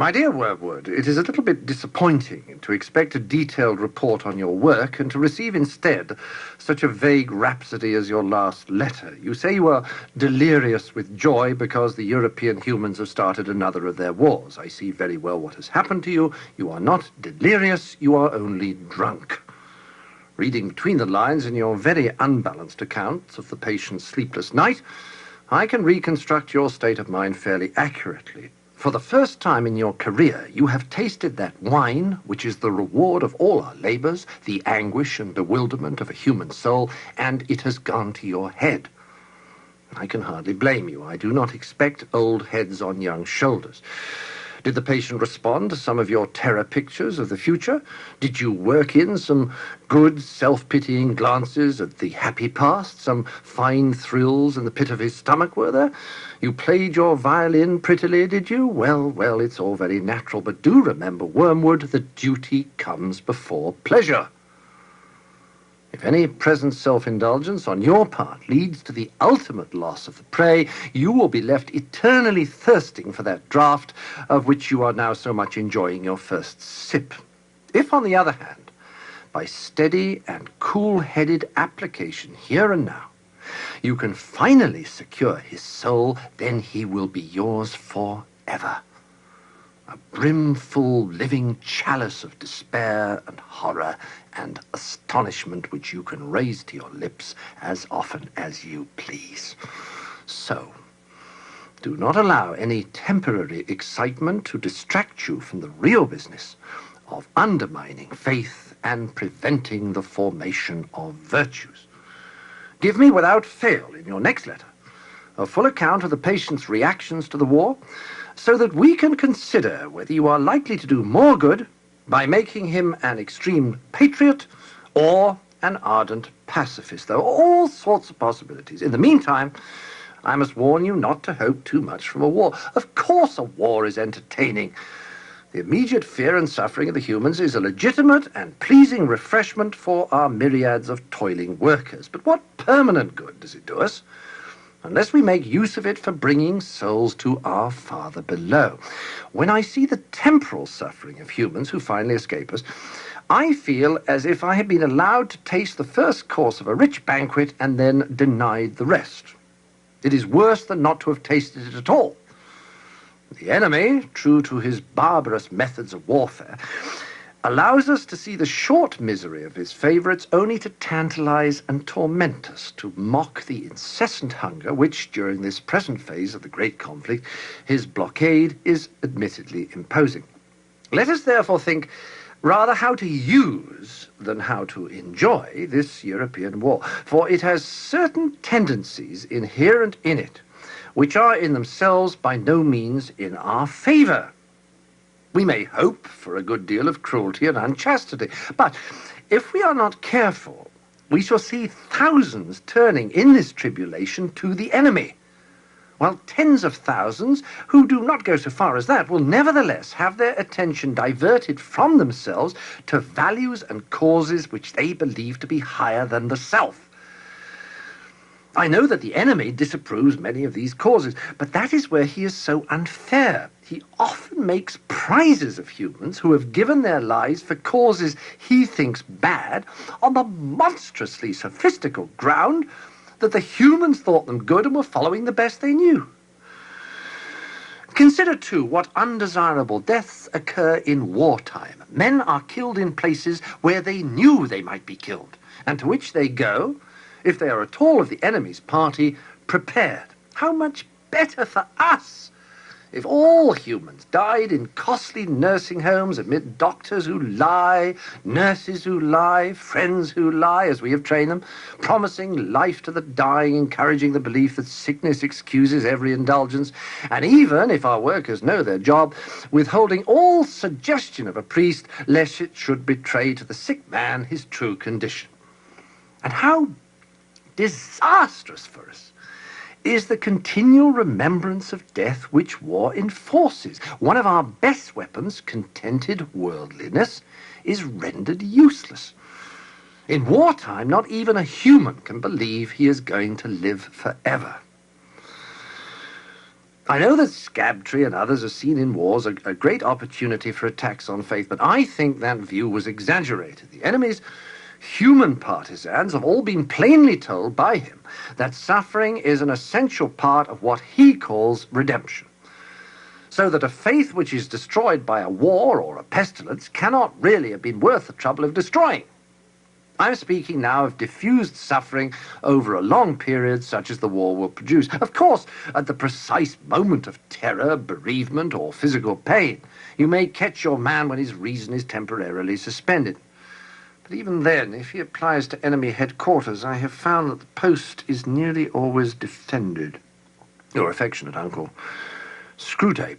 My dear Wormwood, it is a little bit disappointing to expect a detailed report on your work and to receive instead such a vague rhapsody as your last letter. You say you are delirious with joy because the European humans have started another of their wars. I see very well what has happened to you. You are not delirious, you are only drunk. Reading between the lines in your very unbalanced accounts of the patient's sleepless night, I can reconstruct your state of mind fairly accurately. For the first time in your career, you have tasted that wine, which is the reward of all our labors, the anguish and bewilderment of a human soul, and it has gone to your head. I can hardly blame you. I do not expect old heads on young shoulders. Did the patient respond to some of your terror pictures of the future? Did you work in some good, self-pitying glances at the happy past? Some fine thrills in the pit of his stomach, were there? You played your violin prettily, did you? Well, it's all very natural, but do remember, Wormwood, that duty comes before pleasure. If any present self-indulgence on your part leads to the ultimate loss of the prey, you will be left eternally thirsting for that draught of which you are now so much enjoying your first sip. If, on the other hand, by steady and cool-headed application here and now, you can finally secure his soul, then he will be yours forever. A brimful living chalice of despair and horror and astonishment which you can raise to your lips as often as you please. So, do not allow any temporary excitement to distract you from the real business of undermining faith and preventing the formation of virtues. Give me without fail in your next letter a full account of the patient's reactions to the war, so that we can consider whether you are likely to do more good by making him an extreme patriot or an ardent pacifist. There are all sorts of possibilities. In the meantime, I must warn you not to hope too much from a war. Of course a war is entertaining. The immediate fear and suffering of the humans is a legitimate and pleasing refreshment for our myriads of toiling workers. But what permanent good does it do us, unless we make use of it for bringing souls to our Father below? When I see the temporal suffering of humans who finally escape us, I feel as if I had been allowed to taste the first course of a rich banquet and then denied the rest. It is worse than not to have tasted it at all. The enemy, true to his barbarous methods of warfare, allows us to see the short misery of his favorites only to tantalize and torment us, to mock the incessant hunger which, during this present phase of the great conflict, his blockade is admittedly imposing. Let us therefore think rather how to use than how to enjoy this European war, for it has certain tendencies inherent in it which are in themselves by no means in our favor. We may hope for a good deal of cruelty and unchastity, but if we are not careful, we shall see thousands turning in this tribulation to the enemy, while tens of thousands who do not go so far as that will nevertheless have their attention diverted from themselves to values and causes which they believe to be higher than the self. I know that the enemy disapproves many of these causes, but that is where he is so unfair. He often makes prizes of humans who have given their lives for causes he thinks bad on the monstrously sophistical ground that the humans thought them good and were following the best they knew. Consider, too, what undesirable deaths occur in wartime. Men are killed in places where they knew they might be killed, and to which they go, if they are at all of the enemy's party, prepared. How much better for us if all humans died in costly nursing homes amid doctors who lie, nurses who lie, friends who lie, as we have trained them, promising life to the dying, encouraging the belief that sickness excuses every indulgence, and even, if our workers know their job, withholding all suggestion of a priest, lest it should betray to the sick man his true condition. And how disastrous for us is the continual remembrance of death which war enforces. One of our best weapons, contented worldliness, is rendered useless. In wartime, not even a human can believe he is going to live forever. I know that Scabtree and others are seen in wars a great opportunity for attacks on faith, but I think that view was exaggerated. The enemy's human partisans have all been plainly told by him that suffering is an essential part of what he calls redemption, so that a faith which is destroyed by a war or a pestilence cannot really have been worth the trouble of destroying. I'm speaking now of diffused suffering over a long period such as the war will produce. Of course, at the precise moment of terror, bereavement, or physical pain, you may catch your man when his reason is temporarily suspended. But even then, if he applies to enemy headquarters, I have found that the post is nearly always defended. Your affectionate uncle, Screwtape.